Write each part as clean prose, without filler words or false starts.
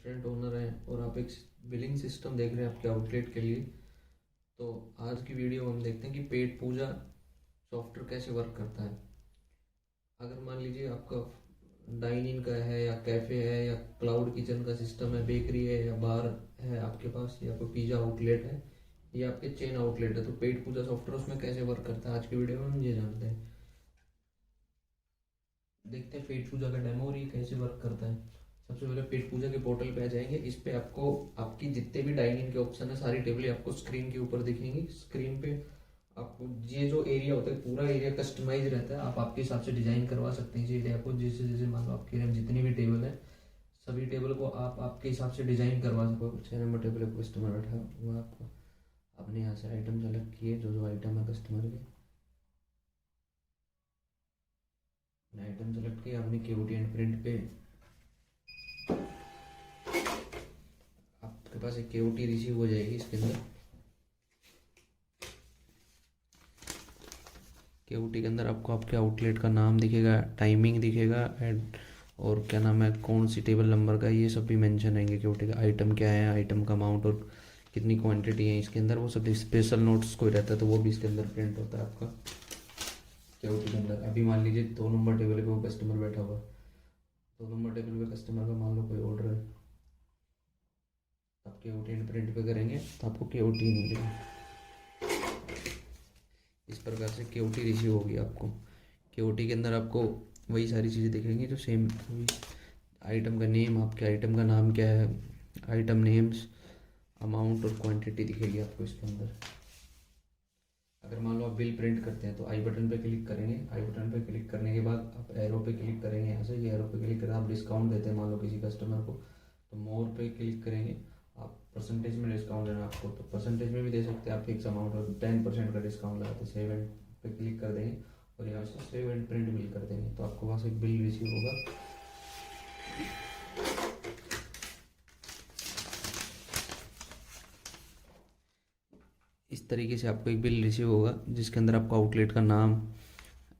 Restaurant owner हैं और आप एक बिलिंग सिस्टम देख रहे हैं आपके आउटलेट के लिए, तो आज की वीडियो में हम देखते हैं कि पेट पूजा सॉफ्टवेयर कैसे वर्क करता है। अगर मान लीजिए आपका डाइन इन का है या कैफ़े है या क्लाउड किचन का सिस्टम है, बेकरी है या बार है आपके पास, या कोई पिज़्ज़ा आउटलेट है या आपके चेन आउटलेट है, तो पेट पूजा सॉफ्टवेयर उसमें कैसे वर्क करता है आज की वीडियो में हम ये जानते हैं। देखते हैं पेट पूजा का डेमो और ये कैसे वर्क करता है। सबसे पहले पेट पूजा के पोर्टल पे आ जाएंगे। इस पे आपको आपकी जितने भी डाइनिंग के ऑप्शन है सारी टेबलें आपको स्क्रीन के ऊपर दिखेंगी। स्क्रीन पे आपको ये जो एरिया होता है पूरा एरिया कस्टमाइज रहता है, आप आपके हिसाब से डिजाइन करवा सकते हैं इस एरिया को। जैसे जैसे मान लो आपके एरिया में जितनी भी टेबल है सभी टेबल को आप आपके हिसाब से डिजाइन करवा सको। 6 नंबर टेबल पे कस्टमर बैठा हुआ, आपको आपने यहाँ से आइटम सेलेक्ट किए, जो जो आइटम है कस्टमर के आइटम सेलेक्ट किया आपने, केओटी एंड प्रिंट पे आपके पास एक केओटी रिसीव हो जाएगी। इसके अंदर केओटी के अंदर आपको आपके आउटलेट का नाम दिखेगा, टाइमिंग दिखेगा, एड और क्या नाम है, कौन सी टेबल नंबर का, ये सब भी मेंशन रहेंगे। केओटी का आइटम क्या है, आइटम का अमाउंट और कितनी क्वांटिटी है इसके अंदर, वो सब स्पेशल नोट्स कोई रहता है तो वो भी इसके अंदर प्रिंट होता है आपका केओटी के अंदर। अभी मान लीजिए 2 नंबर टेबल पे वो कस्टमर बैठा हुआ, 2 नंबर टेबल पे कस्टमर का मान लो कोई ऑर्डर है, आप केओटी एंड प्रिंट पे करेंगे तो आपको केओटी मिलेगी। इस प्रकार से केओटी रिसीव होगी आपको। केओटी के अंदर आपको वही सारी चीज़ें दिखेंगी जो सेम आइटम का नेम, आपके आइटम का नाम क्या है, आइटम नेम्स, अमाउंट और क्वांटिटी दिखेगी आपको इसके अंदर। अगर मान लो आप बिल प्रिंट करते हैं तो आई बटन पे क्लिक करेंगे। आई बटन पे क्लिक करने के बाद आप एरो पे क्लिक करेंगे। यहाँ से ये एरो पे क्लिक करें, आप डिस्काउंट देते हैं मान लो किसी कस्टमर को, तो मोर पे क्लिक करेंगे। आप परसेंटेज में डिस्काउंट देना आपको तो परसेंटेज में भी दे सकते हैं आप फिक्स अमाउंट, और 10% का डिस्काउंट लगाते, सेव एंड पे क्लिक कर देंगे और यहाँ से सेव एंड प्रिंट बिल कर देंगे तो आपको वहाँ से एक बिल रिसीव होगा। इस तरीके से आपको एक बिल रिसीव होगा जिसके अंदर आपको आउटलेट का नाम,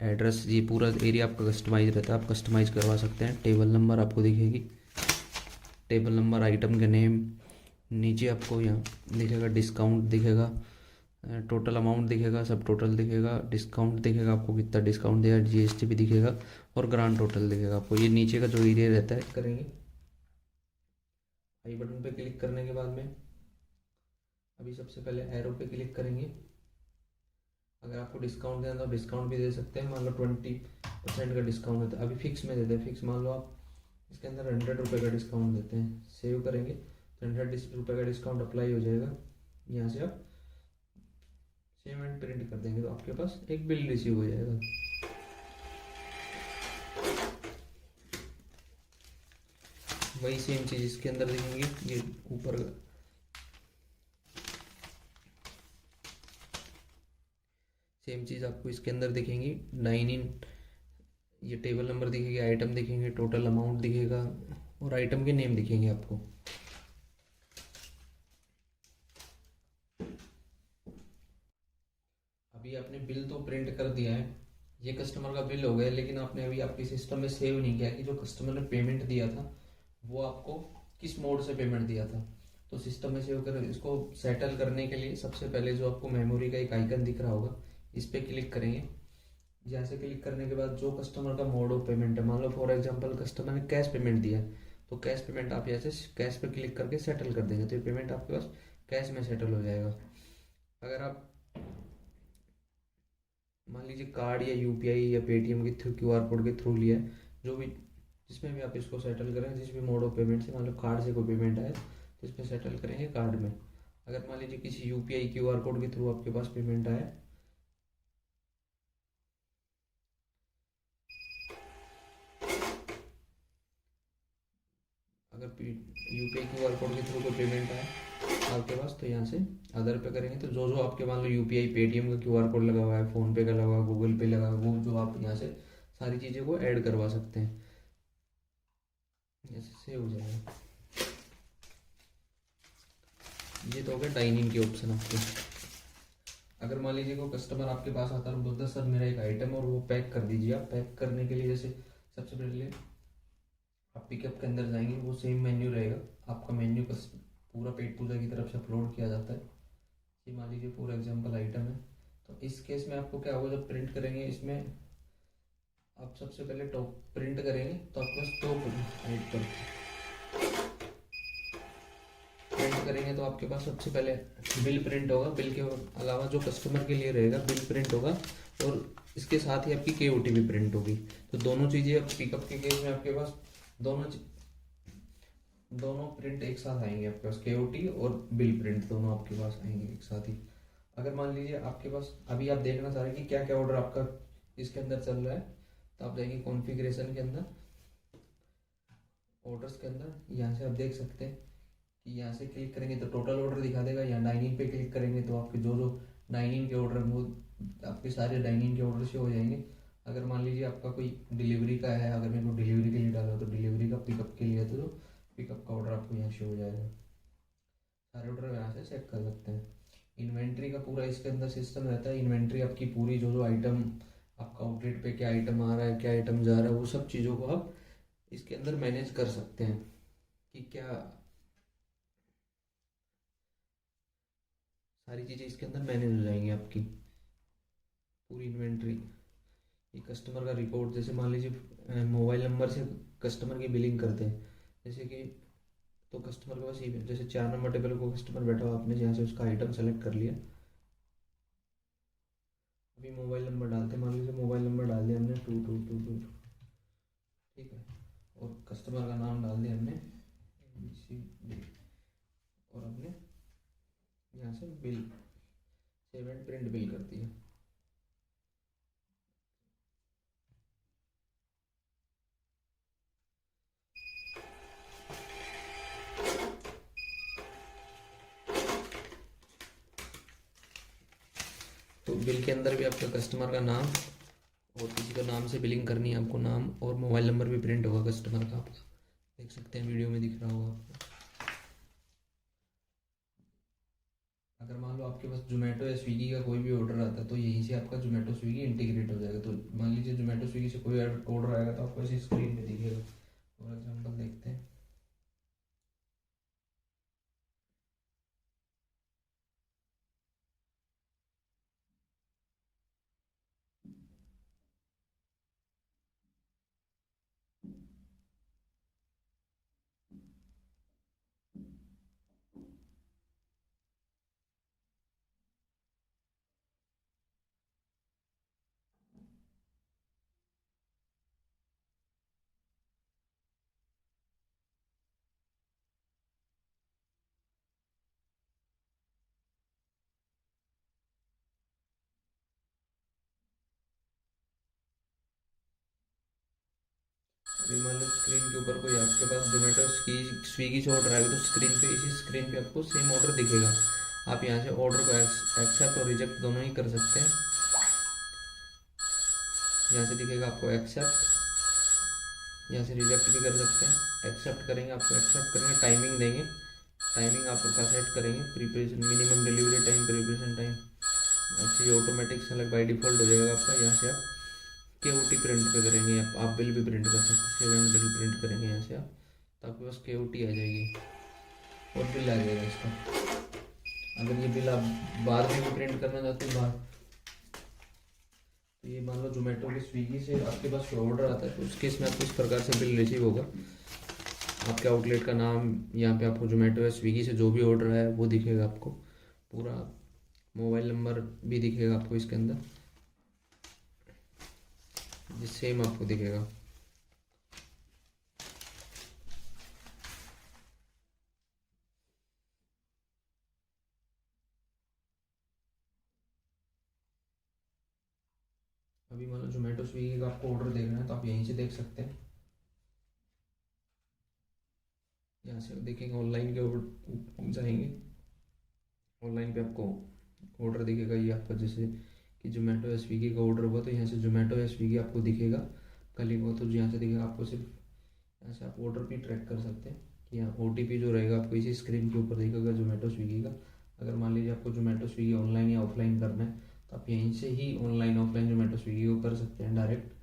एड्रेस, ये पूरा एरिया आपका कस्टमाइज रहता है, आप कस्टमाइज करवा सकते हैं। टेबल नंबर आपको दिखेगी, टेबल नंबर, आइटम के नेम, नीचे आपको यहाँ दिखेगा डिस्काउंट दिखेगा, टोटल अमाउंट दिखेगा, सब टोटल दिखेगा, डिस्काउंट दिखेगा आपको कितना डिस्काउंट दिया, जीएसटी भी दिखेगा और ग्रांड टोटल दिखेगा आपको। ये नीचे का जो एरिया रहता है करेंगे। आई बटन पे क्लिक करने के बाद में अभी सबसे पहले एरो पे क्लिक करेंगे। अगर आपको डिस्काउंट देना तो डिस्काउंट भी दे सकते हैं, मान लो 20% का डिस्काउंट होता है, अभी फिक्स में देते हैं। फिक्स मान लो आप इसके अंदर 100 रुपये का डिस्काउंट देते हैं, सेव करेंगे तो 100 रुपये का डिस्काउंट अप्लाई हो जाएगा। यहाँ से आप सेव एंड प्रिंट कर देंगे तो आपके पास एक बिल रिसीव हो जाएगा। वही सेम चीज़ इसके अंदर देखेंगे, ये ऊपर सेम चीज़ आपको इसके अंदर दिखेंगी। डाइन इन, ये टेबल नंबर दिखेगी, आइटम दिखेंगे, टोटल अमाउंट दिखेगा और आइटम के नेम दिखेंगे आपको। अभी आपने बिल तो प्रिंट कर दिया है, ये कस्टमर का बिल हो गया, लेकिन आपने अभी आपके सिस्टम में सेव नहीं किया कि जो कस्टमर ने पेमेंट दिया था वो आपको किस मोड से पेमेंट दिया था। तो सिस्टम में सेव कर, इसको सेटल करने के लिए सबसे पहले जो आपको मेमोरी का एक आइकन दिख रहा होगा इस पर क्लिक करेंगे। यहाँ से क्लिक करने के बाद जो कस्टमर का मोड ऑफ पेमेंट है, मान लो फॉर एग्जांपल कस्टमर ने कैश पेमेंट दिया है तो कैश पेमेंट आप यहाँ से कैश पे क्लिक करके सेटल कर देंगे तो ये पेमेंट आपके पास कैश में सेटल हो जाएगा। अगर आप मान लीजिए कार्ड या यूपीआई या पेटीएम के थ्रू, क्यूआर कोड के थ्रू लिया है, जो भी जिसमें भी आप इसको सेटल करें, जिस भी मोड ऑफ पेमेंट से, मान लो कार्ड से कोई पेमेंट आए तो इसमें सेटल करेंगे कार्ड में। अगर मान लीजिए किसी यूपीआई क्यूआर कोड के थ्रू आपके पास पेमेंट आए, अगर यूपीआई क्यूआर कोड के थ्रू कोई पेमेंट आए आपके पास तो यहाँ से अदर पे करेंगे तो जो जो आपके मान लो यूपीआई पेटीएम का क्यूआर कोड लगा हुआ है, फ़ोन पे का लगा हुआ है, गूगल पे लगा हुआ है, वो जो आप यहाँ से सारी चीज़ें को ऐड करवा सकते हैं। जैसे सेव हो जाएगा। ये तो हो गया डाइनिंग के ऑप्शन आपके। अगर मान लीजिए कोई कस्टमर आपके पास आता है और बोलता है सर मेरा एक आइटम और वो पैक कर दीजिए, आप पैक करने के लिए जैसे सबसे पहले आप पिकअप के अंदर जाएंगे, वो सेम मेन्यू रहेगा। आपका मेन्यू पूरा पेट पूजा की तरफ से अपलोड किया जाता है। ये मान लीजिए पूरा एग्जाम्पल आइटम है। तो इस केस में आपको क्या होगा, जब प्रिंट करेंगे इसमें आप सबसे पहले टॉप प्रिंट करेंगे तो आपके पास टॉप हाइट पर प्रिंट करेंगे तो आपके पास सबसे पहले बिल प्रिंट होगा। बिल के अलावा जो कस्टमर के लिए रहेगा बिल प्रिंट होगा, और इसके साथ ही आपकी KOT भी प्रिंट होगी। तो दोनों चीज़ें अब पिकअप के केस में आपके पास दोनों दोनों प्रिंट एक साथ आएंगे आपके पास, KOT और बिल प्रिंट दोनों आपके पास आएंगे एक साथ ही। अगर मान लीजिए आपके पास अभी आप देखना चाह रहे हैं कि क्या क्या ऑर्डर आपका इसके अंदर चल रहा है, तो आप जाएंगे कॉन्फ़िगरेशन के अंदर, ऑर्डर्स के अंदर, यहाँ से आप देख सकते हैं कि यहाँ से क्लिक करेंगे तो टोटल ऑर्डर दिखा देगा। या डाइनिंग पे क्लिक करेंगे तो आपके जो जो डाइनिंग के ऑर्डर वो आपके सारे डाइनिंग के ऑर्डर से हो जाएंगे। अगर मान लीजिए आपका कोई डिलीवरी का है, अगर मेरे को डिलीवरी के लिए डाला तो डिलीवरी का, पिकअप के लिए तो पिकअप का ऑर्डर आपको यहाँ से हो जाएगा। सारे ऑर्डर यहाँ से चेक कर सकते हैं। इन्वेंट्री का पूरा इसके अंदर सिस्टम रहता है। इन्वेंट्री आपकी पूरी जो जो आइटम आपका आउटलेट पे क्या आइटम आ रहा है, क्या आइटम जा रहा है, वो सब चीज़ों को आप इसके अंदर मैनेज कर सकते हैं कि क्या सारी चीज़ें इसके अंदर मैनेज हो जाएंगी आपकी पूरी इन्वेंट्री। ये कस्टमर का रिकॉर्ड, जैसे मान लीजिए मोबाइल नंबर से कस्टमर की बिलिंग करते हैं, जैसे कि तो कस्टमर के पास ये जैसे 4 नंबर टेबल को कस्टमर बैठा हुआ, आपने जहाँ से उसका आइटम सेलेक्ट कर लिया, अभी मोबाइल नंबर डालते हैं, मान लीजिए मोबाइल नंबर डाल दिया हमने 2222, ठीक है, और कस्टमर का नाम डाल दिया हमने ABCD, और हमने यहाँ से bill save and print bill कर दिया। तो बिल के अंदर भी आपका कस्टमर का नाम, और किसी का नाम से बिलिंग करनी है आपको, नाम और मोबाइल नंबर भी प्रिंट होगा कस्टमर का आपका, देख सकते हैं वीडियो में दिख रहा होगा आपको। अगर मान लो आपके पास जोमेटो या स्विगी का कोई भी ऑर्डर आता है तो यहीं से आपका जोमेटो स्विगी इंटीग्रेट हो जाएगा। तो मान लीजिए जोमेटो स्विगी से कोई ऑर्डर आएगा तो आपको ऐसी स्क्रीन पे दिखेगा। फॉर एग्जाम्पल देखते हैं, अभी मान लो स्क्रीन के ऊपर कोई आपके पास जोमेटो स्विगी से ऑर्डर आएगा तो स्क्रीन पे, इसी स्क्रीन पे आपको सेम ऑर्डर दिखेगा। आप यहाँ से ऑर्डर को एक्सेप्ट और रिजेक्ट दोनों ही कर सकते हैं। यहाँ से दिखेगा आपको एक्सेप्ट, यहाँ से रिजेक्ट भी कर सकते हैं। एक्सेप्ट करेंगे, आपको एक्सेप्ट करेंगे, टाइमिंग देंगे, टाइमिंग आप उसका सेट करेंगे, preparation minimum delivery time, preparation time, अच्छी ऑटोमेटिक सेलेक्ट बाई डिफ़ॉल्ट हो जाएगा आपका। यहाँ से आप KOT प्रिंट पे करेंगे, आप बिल भी प्रिंट कर सकते हैं, सेवन बिल प्रिंट करेंगे यहाँ से आप, तो आपके पास KOT आ जाएगी और बिल आ जाएगा इसका। अगर ये बिल आप बाद में भी प्रिंट करना चाहते हैं बाद, तो ये मान लो जोमेटो के स्विगी से आपके पास ऑर्डर आता है तो उस केस में आपको इस प्रकार से बिल रिसीव होगा। आपके आउटलेट का नाम, यहाँ पे आपको जोमेटो या स्विगी से जो भी ऑर्डर है वो दिखेगा आपको, पूरा मोबाइल नंबर भी दिखेगा आपको इसके अंदर, ये सेम आपको दिखेगा। अभी मान लो जोमेटो स्विगी का आपको ऑर्डर देखना है तो आप यहीं से देख सकते हैं। यहाँ से देखेंगे ऑनलाइन के ऊपर जाएंगे, ऑनलाइन पे आपको ऑर्डर दिखेगा। ये आपका जैसे कि जोमेटो या स्विगी का ऑर्डर हुआ तो यहाँ से जोमेटो या स्विगी आपको दिखेगा। कल ही हुआ तो यहाँ से दिखेगा आपको, सिर्फ यहाँ से आप ऑर्डर भी ट्रैक कर सकते हैं कि यहाँ OTP जो रहेगा आपको इसी स्क्रीन के ऊपर दिखेगा जोमेटो स्विगी का। अगर मान लीजिए आपको जोमेटो स्विगी ऑनलाइन या ऑफलाइन करना है तो आप यहीं से ही ऑनलाइन ऑफलाइन जोमेटो स्विगी को कर सकते हैं डायरेक्ट।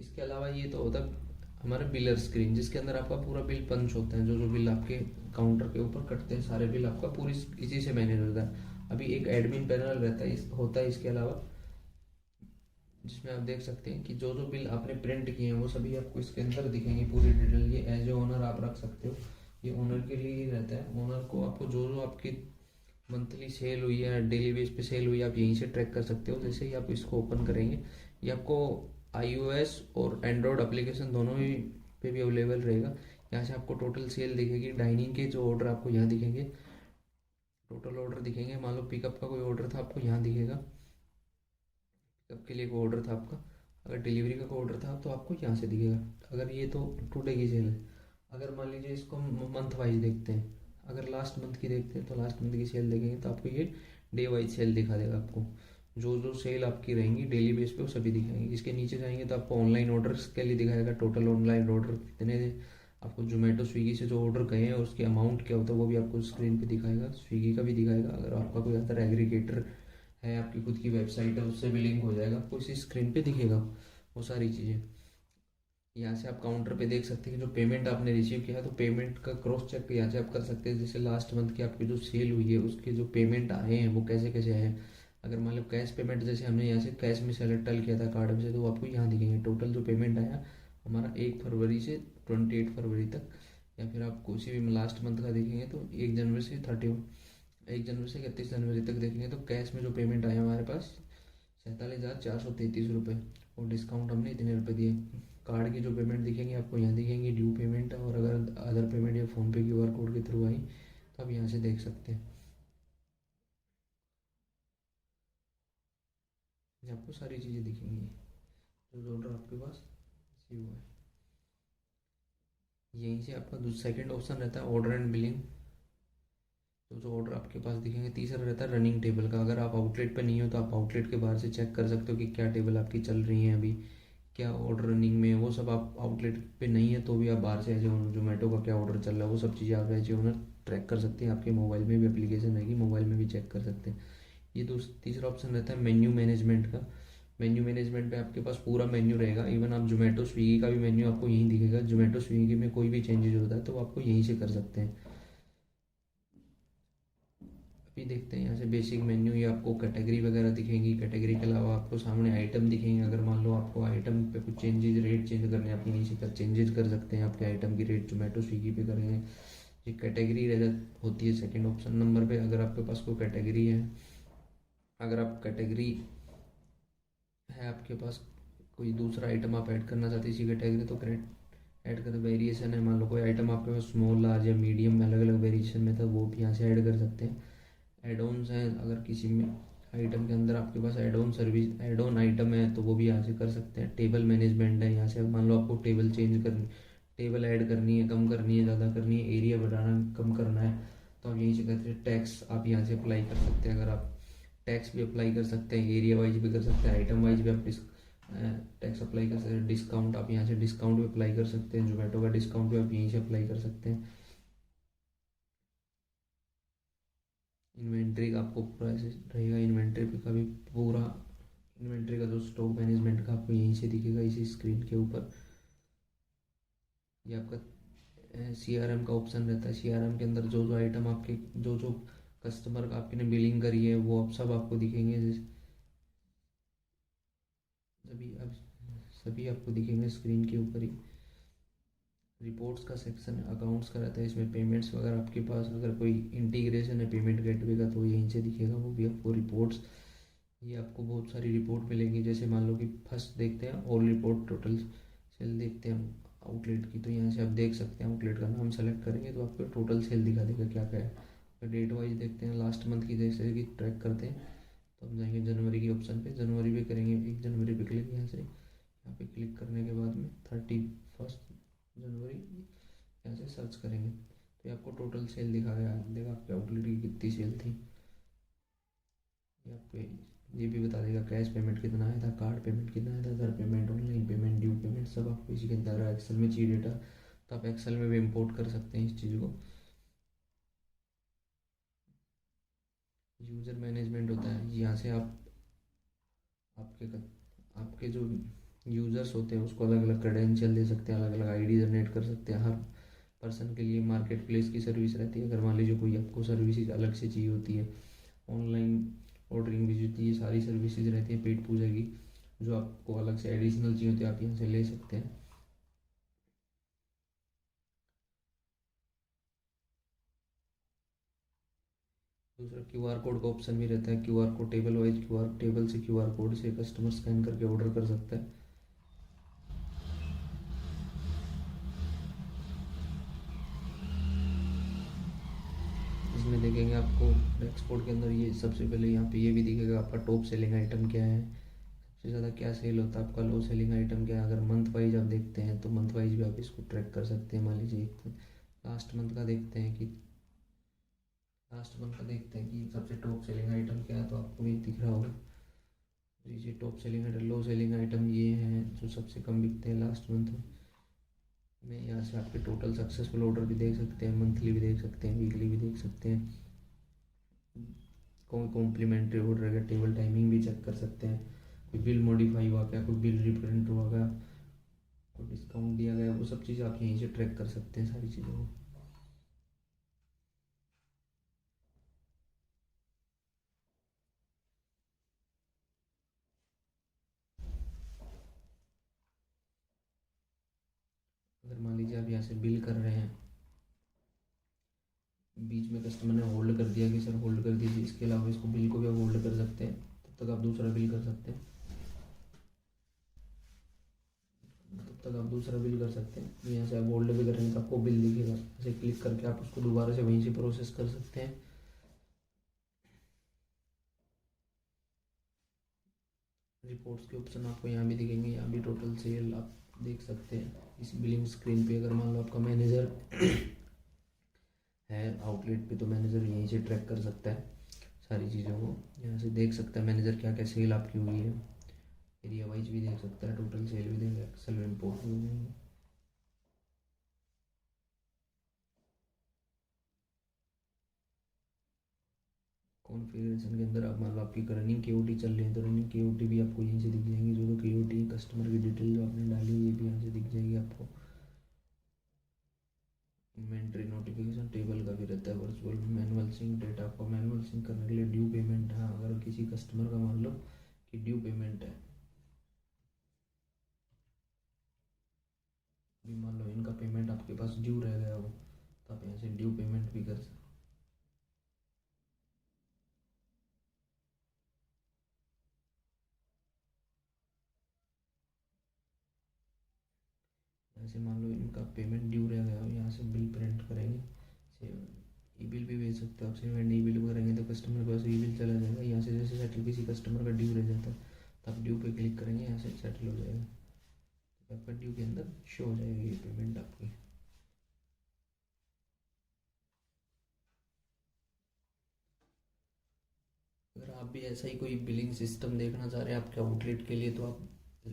इसके अलावा ये तो होता है हमारा बिलर स्क्रीन, जिसके अंदर आपका पूरा बिल पंच होता है, जो जो बिल आपके काउंटर के ऊपर कटते हैं सारे बिल आपका पूरी इसी से मैनेज होता है। अभी एक एडमिन पैनल रहता है होता है इसके अलावा, जिसमें आप देख सकते हैं कि जो जो बिल आपने प्रिंट किए हैं वो सभी आपको इसके अंदर दिखेंगे पूरी डिटेल। ये एज ए ओनर आप रख सकते हो, ये ओनर के लिए ही रहता है। ओनर को आपको जो जो आपकी मंथली सेल हुई है, डेली बेस पे सेल हुई है, आप यहीं से ट्रैक कर सकते हो। जैसे ही आप इसको ओपन करेंगे, ये आपको iOS और एंड्रॉयड एप्लीकेशन दोनों ही पे भी अवेलेबल रहेगा। यहाँ से आपको टोटल सेल दिखेगी, डाइनिंग के जो ऑर्डर आपको यहाँ दिखेंगे, टोटल ऑर्डर दिखेंगे। मान लो पिकअप का कोई ऑर्डर था आपको यहाँ दिखेगा, पिकअप के लिए कोई ऑर्डर था आपका। अगर डिलीवरी का कोई ऑर्डर था तो आपको यहाँ से दिखेगा। अगर ये तो टुडे की सेल है। अगर मान लीजिए इसको मंथ वाइज देखते हैं, अगर लास्ट मंथ की देखते हैं तो लास्ट मंथ की सेल देखेंगे तो आपको ये डे वाइज सेल दिखा देगा। आपको जो जो सेल आपकी रहेंगी डेली बेस पे वो सभी दिखाएंगे। इसके नीचे जाएंगे तो आपको ऑनलाइन ऑर्डर्स के लिए दिखाएगा, टोटल ऑनलाइन ऑर्डर कितने थे आपको, जोमेटो स्विगी से जो ऑर्डर गए हैं और उसकी अमाउंट क्या होता है वो भी आपको स्क्रीन पे दिखाएगा। स्विगी का भी दिखाएगा। अगर आपका कोई अदर एग्रीगेटर है, आपकी खुद की वेबसाइट है, उससे भी लिंक हो जाएगा, आपको इसी स्क्रीन पे दिखेगा वो सारी चीज़ें। यहाँ से आप काउंटर पे देख सकते हैं कि जो पेमेंट आपने रिसीव किया है तो पेमेंट का क्रॉस चेक यहाँ से आप कर सकते हैं। जैसे लास्ट मंथ की आपकी जो सेल हुई है उसके जो पेमेंट आए हैं वो कैसे कैसे आए हैं। अगर मान लो कैश पेमेंट, जैसे हमने यहाँ से कैश में सेलेक्ट किया था कार्ड में से, तो आपको यहाँ दिखेंगे टोटल जो पेमेंट आया हमारा 1 फरवरी से 28 फरवरी तक। या फिर आप किसी भी लास्ट मंथ का देखेंगे तो 1 जनवरी से 31 जनवरी तक देखेंगे तो कैश में जो पेमेंट आया हमारे पास 47,433 रुपये, और डिस्काउंट हमने इतने रुपये दिए। कार्ड की जो पेमेंट दिखेंगी आपको यहाँ दिखेंगी ड्यू पेमेंट, और अगर अदर पेमेंट या फ़ोनपे QR कोड के थ्रू आई तो आप यहाँ से देख सकते हैं। ये आपको सारी चीज़ें दिखेंगी जो जो ऑर्डर आपके पास रिसीव हुआ है। यहीं से आपका सेकंड ऑप्शन रहता है ऑर्डर एंड बिलिंग। तो जो ऑर्डर आपके पास दिखेंगे, तीसरा रहता है रनिंग टेबल का। अगर आप आउटलेट पर नहीं हो तो आप आउटलेट के बाहर से चेक कर सकते हो कि क्या टेबल आपकी चल रही है अभी, क्या ऑर्डर रनिंग में है। वो सब आप आउटलेट पे नहीं है तो भी आप बाहर से एज ओनर जोमेटो का क्या ऑर्डर चल रहा है वो सब चीज़ें आप एज ओनर ट्रैक कर सकते हैं। आपके मोबाइल में भी एप्लीकेशन रहेगी, मोबाइल में भी चेक कर सकते हैं। ये तो तीसरा ऑप्शन रहता है मेन्यू मैनेजमेंट का। मेन्यू मैनेजमेंट पे आपके पास पूरा मेन्यू रहेगा। इवन आप जोमेटो स्विगी का भी मेन्यू आपको यहीं दिखेगा। जोमेटो स्विगी में कोई भी चेंजेस होता है तो आपको यहीं से कर सकते हैं। अभी देखते हैं यहाँ से बेसिक मेन्यू, ये आपको कैटेगरी वगैरह दिखेंगी। कैटेगरी के अलावा आपको सामने आइटम दिखेंगे। अगर मान लो आपको आइटम पे कुछ चेंजेस, रेट चेंज करने हैं, आप यहीं से कर चेंजेस कर सकते हैं। आपके आइटम की रेट जोमेटो स्विगी पे करें। ये कैटेगरी रह होती है सेकंड ऑप्शन नंबर पे। अगर आपके पास कोई कैटेगरी है, अगर आप कैटेगरी है आपके पास कोई दूसरा आइटम आप ऐड करना चाहते हैं इसी कैटेगरी, तो ऐड कर वेरिएशन है। मान लो कोई आइटम आपके पास स्मॉल, लार्ज या मीडियम अलग अलग वेरिएशन में था, वो भी यहाँ से ऐड कर सकते हैं। एड ऑन्स हैं, अगर किसी में आइटम के अंदर आपके पास add on service, add on item है तो वो भी यहाँ से कर सकते हैं। टेबल मैनेजमेंट है, यहाँ से मान लो आपको टेबल चेंज करनी, टेबल ऐड करनी है, कम करनी है, ज़्यादा करनी है, एरिया बढ़ाना कम करना है, तो आप यहीं से करते हैं। टैक्स आप यहाँ से अप्लाई कर सकते हैं। अगर आप टैक्स भी अप्लाई कर सकते हैं, एरिया वाइज भी कर सकते हैं, आइटम वाइज भी आप टैक्स अप्लाई कर सकते हैं। डिस्काउंट आप यहाँ से डिस्काउंट भी अप्लाई कर सकते हैं। जोमेटो का डिस्काउंट भी आप यहीं से अप्लाई कर सकते हैं। इन्वेंट्री का आपको पूरा ऐसे रहेगा, इन्वेंट्री पे का भी पूरा, इन्वेंट्री का जो स्टॉक मैनेजमेंट का आपको यहीं से दिखेगा इसी स्क्रीन के ऊपर। ये आपका CRM का ऑप्शन रहता है। CRM के अंदर जो जो आइटम आपके, जो जो कस्टमर का आपने बिलिंग करी है वो अब सब आपको दिखेंगे। जैसे सभी अब सभी आपको दिखेंगे स्क्रीन के ऊपर ही। रिपोर्ट्स का सेक्शन अकाउंट्स का रहता है, इसमें पेमेंट्स वगैरह आपके पास अगर कोई इंटीग्रेशन है पेमेंट गेटवे का तो यहीं से दिखेगा, वो भी आपको रिपोर्ट्स। ये आपको बहुत सारी रिपोर्ट मिलेंगी। जैसे मान लो कि फर्स्ट देखते हैं ऑल रिपोर्ट टोटल सेल देखते हैं आउटलेट की, तो यहाँ से आप देख सकते हैं। आउटलेट का नाम सेलेक्ट करेंगे तो आपको टोटल सेल दिखा देगा क्या क्या है। फिर डेट वाइज देखते हैं, लास्ट मंथ की जैसे कि ट्रैक करते हैं तो हम जाएंगे जनवरी की ऑप्शन पे, जनवरी पे करेंगे 1 जनवरी पे क्लिक। यहाँ पे क्लिक करने के बाद में 31 जनवरी यहाँ से सर्च करेंगे तो ये आपको टोटल सेल दिखा गया देगा, आपके आउटलेट की कितनी सेल थी। ये आपको ये भी बता देगा कैश पेमेंट कितना आया था, कार्ड पेमेंट कितना आया था, other payment, online payment, due payment, सब आपको इसी के अंदर एक्सेल में चाहिए डेटा तो आप एक्सेल में भी इम्पोर्ट कर सकते हैं इस चीज़ को। यूज़र मैनेजमेंट होता है, यहाँ से आप आपके आपके जो यूज़र्स होते हैं उसको अलग अलग क्रेडेंशियल दे सकते हैं, अलग अलग आईडी जनरेट कर सकते हैं। हर पर्सन के लिए मार्केट प्लेस की सर्विस रहती है। अगर मान लीजिए कोई आपको सर्विसेज अलग से चाहिए होती है, ऑनलाइन ऑर्डरिंग भी होती है, सारी सर्विसेज रहती है पेट पूजा की, जो आपको अलग से एडिशनल चाहिए होती है आप यहाँ से ले सकते हैं। दूसरा क्यूआर कोड का ऑप्शन भी रहता है। QR code table wise, QR table से क्यूआर कोड से कस्टमर स्कैन करके ऑर्डर कर सकता है। इसमें देखेंगे आपको एक्सपोर्ट के अंदर ये सबसे पहले यहाँ पे ये भी दिखेगा आपका टॉप सेलिंग आइटम क्या है, सबसे ज़्यादा क्या सेल होता है, आपका लो सेलिंग आइटम क्या है। अगर मंथ वाइज आप देखते हैं तो मंथ वाइज भी आप इसको ट्रैक कर सकते हैं। मान लीजिए एक लास्ट मंथ का देखते हैं कि सबसे टॉप सेलिंग आइटम क्या है, तो आपको भी दिख रहा होगा। ये टॉप सेलिंग आइटम, लो सेलिंग आइटम ये हैं जो सबसे कम बिकते हैं लास्ट मंथ में। यहाँ से आपके टोटल सक्सेसफुल ऑर्डर भी देख सकते हैं, मंथली भी देख सकते हैं, वीकली भी देख सकते हैं। कोई कॉम्प्लीमेंट्री ऑर्डर है, टेबल टाइमिंग भी चेक कर सकते हैं। कोई बिल मॉडिफाई हुआ क्या, कोई बिल रिप्रिंट हुआ क्या, कोई डिस्काउंट दिया गया, वो सब चीज़ आप यहीं से ट्रैक कर सकते हैं सारी चीज़ों को। अगर मान लीजिए आप यहाँ से बिल कर रहे हैं, बीच में कस्टमर ने होल्ड कर दिया कि सर होल्ड कर दीजिए, इसके अलावा इसको बिल को भी आप होल्ड कर सकते हैं, तब तक आप दूसरा बिल कर सकते हैं। यहाँ से आप होल्ड भी करेंगे तो आपको बिल दिखेगा, ऐसे क्लिक करके आप उसको दोबारा से वहीं से प्रोसेस कर सकते हैं। रिपोर्ट्स के ऑप्शन आपको यहाँ भी दिखेंगे, यहाँ भी टोटल सेल आप देख सकते हैं इस बिलिंग स्क्रीन पे। अगर मान लो आपका मैनेजर है आउटलेट पे, तो मैनेजर यहीं से ट्रैक कर सकता है सारी चीज़ों को, यहाँ से देख सकता है मैनेजर क्या क्या सेल आपकी हुई है। एरिया वाइज भी देख सकता है, टोटल सेल भी देगा, एक्सेल में इम्पोर्ट भी हो जाएंगे। कॉन्फ़िगरेशन के अंदर आप मान लो आपकी रनिंग KOT चल रही है, तो रनिंग KOT भी आपको यहीं से दिख जाएंगी। जो KOT कस्टमर की डिटेल जो आपने डाली है ये भी यहाँ से दिख जाएगी आपको। इन्वेंट्री नोटिफिकेशन टेबल का भी रहता है, वर्चुअल मैनुअल सिंक डेटा आपको मैनुअल सिंक करने के लिए। ड्यू पेमेंट, हाँ अगर किसी कस्टमर का मान लो कि ड्यू पेमेंट है, मान लो इनका पेमेंट आपके पास ड्यू रह गया हो, तो आप यहाँ से ड्यू पेमेंट भी कर सकते। ऐसे मान लो इनका पेमेंट ड्यू रह गया हो, यहाँ से बिल प्रिंट करेंगे, ई बिल भी भेज सकते हो आप। सेम ई बिल करेंगे तो कस्टमर के पास ई बिल चला जाएगा। यहाँ से जैसे सेटल किसी कस्टमर का ड्यू रह जाता है तो आप ड्यू पे क्लिक करेंगे, यहाँ से सेटल हो जाएगा, तो आपका ड्यू के अंदर शो हो जाएगी ये पेमेंट आपकी। अगर आप भी ऐसा ही कोई बिलिंग सिस्टम देखना चाह रहे हैं आपके आउटलेट के लिए, तो आप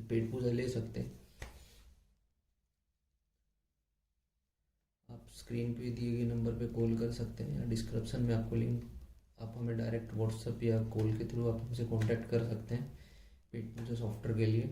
पेट पूजा ले सकते हैं। आप स्क्रीन पे दिए गए नंबर पे कॉल कर सकते हैं, या डिस्क्रिप्शन में आपको लिंक, आप हमें डायरेक्ट व्हाट्सएप या कॉल के थ्रू आप हमसे कांटेक्ट कर सकते हैं पेट पूजा सॉफ्टवेयर के लिए।